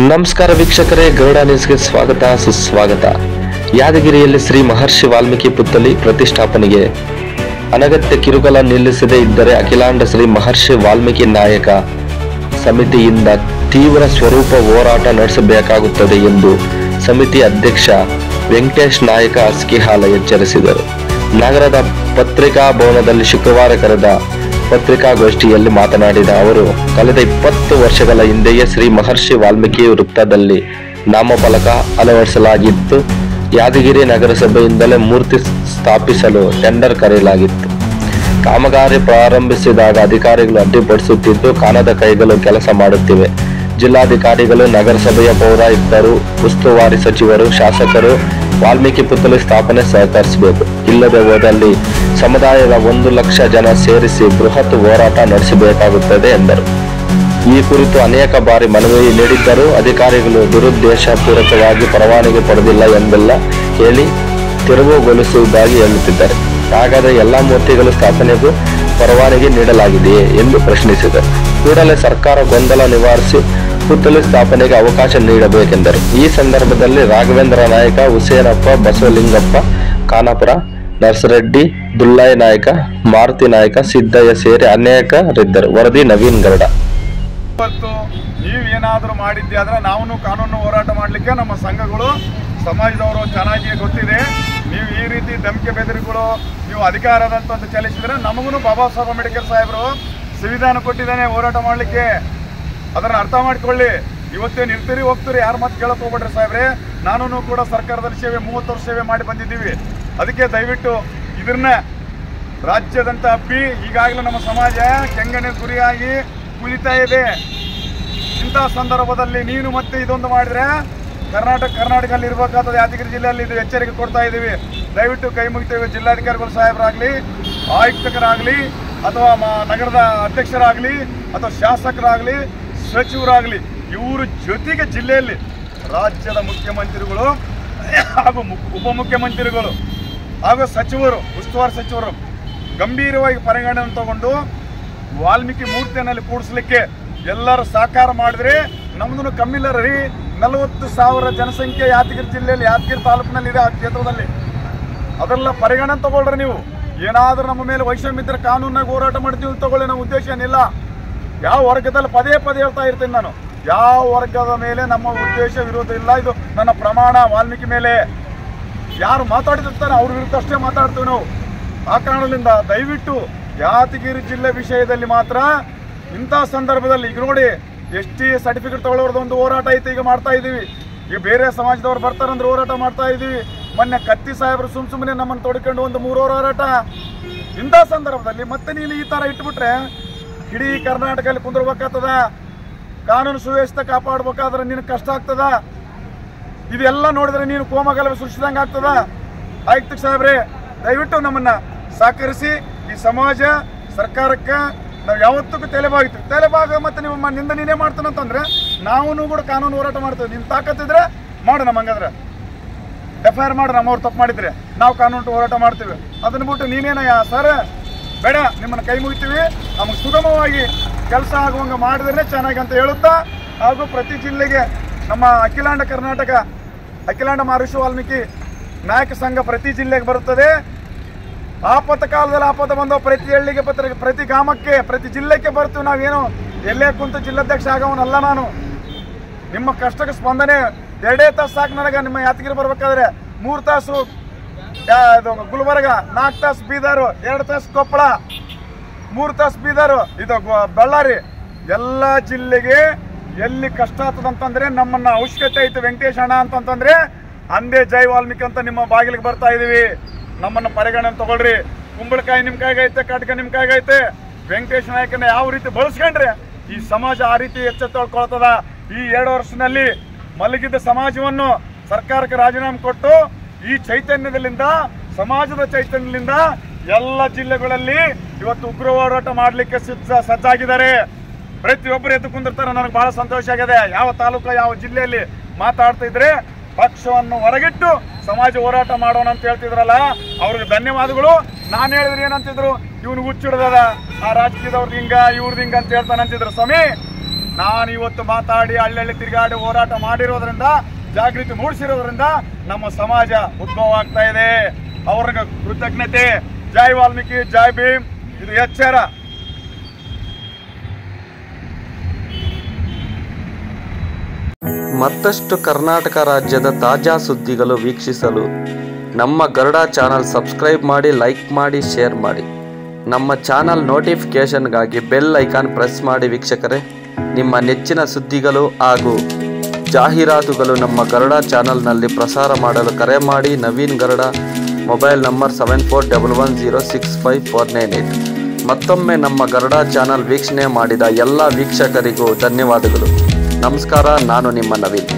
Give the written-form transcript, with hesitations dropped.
ನಮಸ್ಕಾರ ವೀಕ್ಷಕರೇ, ಗರುಡ ನ್ಯೂಸ್ಗೆ ಸ್ವಾಗತ ಸುಸ್ವಾಗತ. ಯಾದಗಿರಿಯಲ್ಲಿ ಶ್ರೀ ಮಹರ್ಷಿ ವಾಲ್ಮೀಕಿ ಪುತ್ಥಳಿ ಪ್ರತಿಷ್ಠಾಪನೆಗೆ ಅನಗತ್ಯ ಕಿರುಕುಳ ನಿಲ್ಲಿಸದೇ ಇದ್ದರೆ ಅಖಿಲಾಂಡ ಶ್ರೀ ಮಹರ್ಷಿ ವಾಲ್ಮೀಕಿ ನಾಯಕ ಸಮಿತಿಯಿಂದ ತೀವ್ರ ಸ್ವರೂಪ ಹೋರಾಟ ನಡೆಸಬೇಕಾಗುತ್ತದೆ ಎಂದು ಸಮಿತಿ ಅಧ್ಯಕ್ಷ ವೆಂಕಟೇಶ್ ನಾಯಕ ಅಸ್ಕಿಹಾಲ ಎಚ್ಚರಿಸಿದರು. ನಗರದ ಪತ್ರಿಕಾ ಭವನದಲ್ಲಿ ಶುಕ್ರವಾರ ಕರೆದ ಪತ್ರಿಕಾಗೋಷ್ಠಿಯಲ್ಲಿ ಮಾತನಾಡಿದ ಅವರು, ಕಳೆದ 20 ವರ್ಷಗಳ ಹಿಂದೆಯೇ ಶ್ರೀ ಮಹರ್ಷಿ ವಾಲ್ಮೀಕಿ ವೃತ್ತದಲ್ಲಿ ನಾಮಫಲಕ ಅಳವಡಿಸಲಾಗಿತ್ತು. ಯಾದಗಿರಿ ನಗರಸಭೆಯಿಂದಲೇ ಮೂರ್ತಿ ಸ್ಥಾಪಿಸಲು ಟೆಂಡರ್ ಕರೆಯಲಾಗಿತ್ತು. ಕಾಮಗಾರಿ ಪ್ರಾರಂಭಿಸಿದಾಗ ಅಧಿಕಾರಿಗಳು ಅಡ್ಡಿಪಡಿಸುತ್ತಿದ್ದು, ಕಾಣದ ಕೈಗಳು ಕೆಲಸ ಮಾಡುತ್ತಿವೆ. ಜಿಲ್ಲಾಧಿಕಾರಿಗಳು, ನಗರಸಭೆಯ ಪೌರಾಯುಕ್ತರು, ಉಸ್ತುವಾರಿ ಸಚಿವರು, ಶಾಸಕರು ವಾಲ್ಮೀಕಿ ಪುತ್ಥಳಿ ಸ್ಥಾಪನೆ ಸಹಕರಿಸಬೇಕು. ಇಲ್ಲದೆ ಹೋದಲ್ಲಿ ಸಮುದಾಯದ 1 ಲಕ್ಷ ಜನ ಸೇರಿಸಿ ಬೃಹತ್ ಹೋರಾಟ ನಡೆಸಬೇಕಾಗುತ್ತದೆ ಎಂದರು. ಈ ಕುರಿತು ಅನೇಕ ಬಾರಿ ಮನವಿ ನೀಡಿದ್ದರೂ ಅಧಿಕಾರಿಗಳು ದುರುದ್ದೇಶ ಪೂರ್ವಕವಾಗಿ ಪರವಾನಗಿ ಪಡೆದಿಲ್ಲ ಎಂದೆಲ್ಲ ಹೇಳಿ ತೆರವುಗೊಳಿಸುವುದಾಗಿ ಹೇಳುತ್ತಿದ್ದಾರೆ. ಹಾಗಾದರೆ ಎಲ್ಲ ಮೂರ್ತಿಗಳು ಸ್ಥಾಪನೆಗೂ ಪರವಾನಗಿ ನೀಡಲಾಗಿದೆಯೇ ಎಂದು ಪ್ರಶ್ನಿಸಿದರು. ಕೂಡಲೇ ಸರ್ಕಾರ ಗೊಂದಲ ನಿವಾರಿಸಿ ಪುತ್ಥಳಿ ಸ್ಥಾಪನೆಗೆ ಅವಕಾಶ ನೀಡಬೇಕೆಂದರು. ಈ ಸಂದರ್ಭದಲ್ಲಿ ರಾಘವೇಂದ್ರ ನಾಯಕ, ಹುಸೇನಪ್ಪ, ಬಸವಲಿಂಗಪ್ಪ ಖಾನಾಪುರ, ನರ್ಸರೆಡ್ಡಿ, ದುಳ್ಳಾಯಿ ನಾಯಕ, ಮಾರುತಿ ನಾಯಕ, ಸಿದ್ದಯ್ಯ ಸೇರಿ ಅನೇಕರಿದ್ದರು. ವರದಿ ನವೀನ್ ಗರುಡ. ಇವತ್ತು ನೀವೇನಾದರೂ ಮಾಡಿದ್ದೆ ಆದ್ರೆ ನಾವು ಕಾನೂನು ಹೋರಾಟ ಮಾಡಲಿಕ್ಕೆ ನಮ್ಮ ಸಂಘಗಳು, ಸಮಾಜದವರು ಚೆನ್ನಾಗಿ ಗೊತ್ತಿದೆ. ನೀವು ಈ ರೀತಿ ಧಮಕಿ ಬೆದರಿಗಳು ನೀವು ಅಧಿಕಾರದಂತ ಚಲಿಸಿದ್ರೆ ನಮಗೂ ಬಾಬಾ ಸಾಹೇಬ್ ಅಂಬೇಡ್ಕರ್ ಸಾಹೇಬರು ಸಂವಿಧಾನ ಕೊಟ್ಟಿದ್ದಾನೆ ಹೋರಾಟ ಮಾಡಲಿಕ್ಕೆ. ಅದನ್ನು ಅರ್ಥ ಮಾಡ್ಕೊಳ್ಳಿ. ಇವತ್ತೇನು ಇರ್ತೀರಿ ಹೋಗ್ತೀರಿ, ಯಾರು ಮತ್ತೆ ಕೇಳಕ್ಕೆ ಹೋಗ್ಬೇಡ್ರಿ ಸಾಹೇಬ್ರೆ. ನಾನು ಕೂಡ ಸರ್ಕಾರದಲ್ಲಿ ಸೇವೆ 30 ವರ್ಷ ಸೇವೆ ಮಾಡಿ ಬಂದಿದ್ದೀವಿ. ಅದಕ್ಕೆ ದಯವಿಟ್ಟು ಇದನ್ನ ರಾಜ್ಯದಂತ ಹಬ್ಬಿ ಈಗಾಗಲೇ ನಮ್ಮ ಸಮಾಜ ಕೆಂಗನೆ ಗುರಿಯಾಗಿ ಕುದಿತಾ ಇದೆ. ಇಂಥ ಸಂದರ್ಭದಲ್ಲಿ ನೀನು ಮತ್ತೆ ಇದೊಂದು ಮಾಡಿದ್ರೆ ಕರ್ನಾಟಕದಲ್ಲಿ ಇರಬೇಕಾದ ಯಾದಗಿರಿ ಜಿಲ್ಲೆಯಲ್ಲಿ ಇದು ಎಚ್ಚರಿಕೆ ಕೊಡ್ತಾ ಇದ್ದೀವಿ. ದಯವಿಟ್ಟು ಕೈ ಮುಗಿತೇವೆ. ಜಿಲ್ಲಾಧಿಕಾರಿಗಳು ಸಾಹೇಬರಾಗಲಿ, ಆಯುಕ್ತರಾಗಲಿ, ಅಥವಾ ನಗರದ ಅಧ್ಯಕ್ಷರಾಗಲಿ, ಅಥವಾ ಶಾಸಕರಾಗಲಿ, ಸಚಿವರಾಗಲಿ, ಇವರು ಜೊತೆಗೆ ಜಿಲ್ಲೆಯಲ್ಲಿ ರಾಜ್ಯದ ಮುಖ್ಯಮಂತ್ರಿಗಳು ಹಾಗೂ ಉಪಮುಖ್ಯಮಂತ್ರಿಗಳು ಹಾಗೂ ಸಚಿವರು, ಉಸ್ತುವಾರಿ ಸಚಿವರು ಗಂಭೀರವಾಗಿ ಪರಿಗಣನೆ ತಗೊಂಡು ವಾಲ್ಮೀಕಿ ಮೂರ್ತಿಯಲ್ಲಿ ಕೂಡಿಸ್ಲಿಕ್ಕೆ ಎಲ್ಲರೂ ಸಹಕಾರ ಮಾಡಿದ್ರೆ ನಮ್ದು ಕಮ್ಮಿಲ್ಲ ರೀ. 40,000 ಜನಸಂಖ್ಯೆ ಯಾದಗಿರಿ ಜಿಲ್ಲೆಯಲ್ಲಿ, ಯಾದಗಿರಿ ತಾಲೂಕಿನಲ್ಲಿ ಇದೆ. ಆ ಕ್ಷೇತ್ರದಲ್ಲಿ ಅದೆಲ್ಲ ಪರಿಗಣನೆ ತಗೊಳ್ರಿ. ನೀವು ಏನಾದರೂ ನಮ್ಮ ಮೇಲೆ ವೈಷಮ್ಯ ಇದ್ರೆ ಕಾನೂನಾಗ ಹೋರಾಟ ಮಾಡ್ತೀವಿ ತಗೊಳ್ಳಿ. ನಮ್ಮ ಉದ್ದೇಶ ಏನಿಲ್ಲ. ಯಾವ ವರ್ಗದಲ್ಲಿ ಪದೇ ಹೇಳ್ತಾ ಇರ್ತೀನಿ ನಾನು, ಯಾವ ವರ್ಗದ ಮೇಲೆ ನಮ್ಮ ಉದ್ದೇಶ ವಿರೋಧ ಇಲ್ಲ. ಇದು ನನ್ನ ಪ್ರಮಾಣ. ವಾಲ್ಮೀಕಿ ಮೇಲೆ ಯಾರು ಮಾತಾಡ್ತಿರ್ತಾರೆ ಅವ್ರ ವಿರುದ್ಧ ಅಷ್ಟೇ ಮಾತಾಡ್ತೀವಿ ನಾವು. ಆ ಕಾರಣದಿಂದ ದಯವಿಟ್ಟು ಯಾದಗಿರಿ ಜಿಲ್ಲೆ ವಿಷಯದಲ್ಲಿ ಮಾತ್ರ ಇಂಥ ಸಂದರ್ಭದಲ್ಲಿ ಈಗ ನೋಡಿ, ST ಸರ್ಟಿಫಿಕೇಟ್ ತಗೊಳ್ಳೋರ್ದು ಒಂದು ಹೋರಾಟ ಐತೆ, ಈಗ ಮಾಡ್ತಾ ಇದ್ದೀವಿ. ಈಗ ಬೇರೆ ಸಮಾಜದವ್ರು ಬರ್ತಾರಂದ್ರೆ ಹೋರಾಟ ಮಾಡ್ತಾ ಇದ್ದೀವಿ. ಮೊನ್ನೆ ಕತ್ತಿ ಸಾಹೇಬರು ಸುಮ್ಮನೆ ನಮ್ಮನ್ನು ತೊಡ್ಕೊಂಡು ಒಂದು 3 ಹೋರಾಟ. ಇಂಥ ಸಂದರ್ಭದಲ್ಲಿ ಮತ್ತೆ ನೀನು ಈ ಥರ ಇಟ್ಬಿಟ್ರೆ ಇಡೀ ಕರ್ನಾಟಕದಲ್ಲಿ ಕುಂದಿರ್ಬೇಕಾಗ್ತದ. ಕಾನೂನು ಸುವ್ಯವಸ್ಥೆ ಕಾಪಾಡ್ಬೇಕಾದ್ರೆ ನಿನಗೆ ಕಷ್ಟ ಆಗ್ತದ. ಇದೆಲ್ಲ ನೋಡಿದ್ರೆ ನೀನು ಕೋಮಗಲಭೆ ಸೃಷ್ಟಿದಂಗೆ ಆಗ್ತದ. ಆಯುಕ್ತ ಸಾಹೇಬ್ರೆ, ದಯವಿಟ್ಟು ನಮ್ಮನ್ನ ಸಹಕರಿಸಿ. ಈ ಸಮಾಜ ಸರ್ಕಾರಕ್ಕೆ ನಾವು ಯಾವತ್ತೂ ತಲೆಬಾಗ ಮತ್ತೆ ನಿಮ್ಮ ನಿಂದ ನೀನೇ ಮಾಡ್ತಾನಂತಂದ್ರೆ ನಾವು ಕೂಡ ಕಾನೂನು ಹೋರಾಟ ಮಾಡ್ತೇವೆ. ನಿನ್ನ ತಾಕತ್ತಿದ್ರೆ ಮಾಡು. ನಮ್ಮ ಹಂಗಂದ್ರೆ FIR ಮಾಡು. ನಮ್ಮವ್ರು ತಪ್ಪು ಮಾಡಿದ್ರೆ ನಾವು ಕಾನೂನು ಹೋರಾಟ ಮಾಡ್ತೀವಿ. ಅದನ್ನ ಬಿಟ್ಟು ನೀನೇನಯ್ಯ ಸರ್ ಬೇಡ, ನಿಮ್ಮನ್ನು ಕೈ ಮುಗಿತೀವಿ. ನಮಗೆ ಸುಗಮವಾಗಿ ಕೆಲಸ ಆಗುವಂಗೆ ಮಾಡಿದ್ರೆ ಚೆನ್ನಾಗಿ ಅಂತ ಹೇಳುತ್ತಾ, ಹಾಗೂ ಪ್ರತಿ ಜಿಲ್ಲೆಗೆ ನಮ್ಮ ಅಖಿಲಾಂಡ ಮಹರ್ಷಿ ವಾಲ್ಮೀಕಿ ನಾಯಕ ಸಂಘ ಪ್ರತಿ ಜಿಲ್ಲೆಗೆ ಬರುತ್ತದೆ. ಆಪತ್ತ ಕಾಲದಲ್ಲಿ ಆಪತ್ತ ಬಂದವು ಪ್ರತಿ ಹಳ್ಳಿಗೆ, ಪ್ರತಿ ಗ್ರಾಮಕ್ಕೆ, ಪ್ರತಿ ಜಿಲ್ಲೆಗೆ ಬರ್ತೀವಿ. ನಾವೇನು ಎಲ್ಲೇ ಕುಂತು ಜಿಲ್ಲಾಧ್ಯಕ್ಷ ಆಗೋವನಲ್ಲ ನಾನು. ನಿಮ್ಮ ಕಷ್ಟಕ್ಕೆ ಸ್ಪಂದನೆ 2 ತಾಸು ಸಾಕು ನನಗೆ. ನಿಮ್ಮ ಯಾದಗಿರಿ ಬರ್ಬೇಕಾದ್ರೆ 3 ತಾಸು ಗುಲ್ಬರ್ಗ, 4 ತಾಸು ಬೀದರು, 2 ತಾಸು ಕೊಪ್ಪಳ, 3 ತಾಸು ಬೀದರು, ಇದು ಬಳ್ಳಾರಿ. ಎಲ್ಲ ಜಿಲ್ಲೆಗೆ ಎಲ್ಲಿ ಕಷ್ಟ ಆಗ್ತದಂತಂದ್ರೆ ನಮ್ಮನ್ನ ಅವಶ್ಯಕತೆ ಐತೆ ವೆಂಕಟೇಶ್ ಅಣ್ಣ ಅಂತಂತಂದ್ರೆ ಅಂದೇ ಜೈ ವಾಲ್ಮೀಕಿ ಅಂತ ನಿಮ್ಮ ಬಾಗಿಲಿಗೆ ಬರ್ತಾ ಇದೀವಿ. ನಮ್ಮನ್ನ ಪರಿಗಣನೆ ತಗೊಳ್ರಿ. ಕುಂಬಳಕಾಯಿ ನಿಮ್ಮ ಕೈಗೈತೆ, ಕಟ್ಕ ನಿಮ್ಮ ಕೈಗೈತೆ. ವೆಂಕಟೇಶ್ ನಾಯಕನ ಯಾವ ರೀತಿ ಬಳಸ್ಕೊಂಡ್ರೆ ಈ ಸಮಾಜ ಆ ರೀತಿ ಎಚ್ಚೆತ್ತುಕೊಳ್ತದ. ಈ 2 ವರ್ಷದಲ್ಲಿ ಮಲಗಿದ್ದ ಸಮಾಜವನ್ನು ಸರ್ಕಾರಕ್ಕೆ ರಾಜೀನಾಮೆ ಕೊಟ್ಟು ಈ ಚೈತನ್ಯದಲ್ಲಿಂದ, ಸಮಾಜದ ಚೈತನ್ಯದಿಂದ ಎಲ್ಲ ಜಿಲ್ಲೆಗಳಲ್ಲಿ ಇವತ್ತು ಉಗ್ರ ಹೋರಾಟ ಮಾಡಲಿಕ್ಕೆ ಸಜ್ಜಾಗಿದ್ದಾರೆ. ಪ್ರತಿಯೊಬ್ಬರು ಎದ್ದು ಕುಂದಿರ್ತಾರೆ. ನನಗೆ ಬಹಳ ಸಂತೋಷ ಆಗಿದೆ. ಯಾವ ತಾಲೂಕು, ಯಾವ ಜಿಲ್ಲೆಯಲ್ಲಿ ಮಾತಾಡ್ತಾ ಇದ್ರೆ ಪಕ್ಷವನ್ನು ಹೊರಗಿಟ್ಟು ಸಮಾಜ ಹೋರಾಟ ಮಾಡೋಣ ಅಂತ ಹೇಳ್ತಿದ್ರಲ್ಲ, ಅವ್ರಿಗೆ ಧನ್ಯವಾದಗಳು. ನಾನು ಹೇಳಿದ್ರೆ ಏನಂತಿದ್ರು, ಇವನು ಹುಚ್ಚಿಡ್ದದ, ಆ ರಾಜಕೀಯದವ್ರದ್ದು ಹಿಂಗ ಇವ್ರದ್ದು ಹಿಂಗ ಅಂತ ಹೇಳ್ತಾನೆ ಅಂತಿದ್ರು. ಸ್ವಾಮಿ, ನಾನು ಇವತ್ತು ಮಾತಾಡಿ ಹಳ್ಳಿ ತಿರುಗಾಡಿ ಹೋರಾಟ ಮಾಡಿರೋದ್ರಿಂದ, ಜಾಗೃತಿ ಮೂಡಿಸಿರೋದ್ರಿಂದ ನಮ್ಮ ಸಮಾಜ ಉದ್ಭವ ಆಗ್ತಾ ಇದೆ. ಅವ್ರಿಗೆ ಕೃತಜ್ಞತೆ. ಜೈ ವಾಲ್ಮೀಕಿ, ಜೈ ಭೀಮ್. ಇದು ಎಚ್ಚರ. ಮತ್ತಷ್ಟು ಕರ್ನಾಟಕ ರಾಜ್ಯದ ತಾಜಾ ಸುದ್ದಿಗಳು ವೀಕ್ಷಿಸಲು ನಮ್ಮ ಗರುಡ ಚಾನಲ್ ಸಬ್ಸ್ಕ್ರೈಬ್ ಮಾಡಿ, ಲೈಕ್ ಮಾಡಿ, ಶೇರ್ ಮಾಡಿ. ನಮ್ಮ ಚಾನಲ್ ನೋಟಿಫಿಕೇಷನ್ಗಾಗಿ ಬೆಲ್ ಐಕಾನ್ ಪ್ರೆಸ್ ಮಾಡಿ. ವೀಕ್ಷಕರೇ, ನಿಮ್ಮ ನೆಚ್ಚಿನ ಸುದ್ದಿಗಳು ಹಾಗೂ ಜಾಹೀರಾತುಗಳು ನಮ್ಮ ಗರುಡ ಚಾನಲ್ನಲ್ಲಿ ಪ್ರಸಾರ ಮಾಡಲು ಕರೆ ಮಾಡಿ. Naveen Garuda, mobile number 7411065498. ಮತ್ತೊಮ್ಮೆ ನಮ್ಮ ಗರುಡ ಚಾನಲ್ ವೀಕ್ಷಣೆ ಮಾಡಿದ ಎಲ್ಲ ವೀಕ್ಷಕರಿಗೂ ಧನ್ಯವಾದಗಳು. ನಮಸ್ಕಾರ. ನಾನು ನಿಮ್ಮ ನವೀನ್.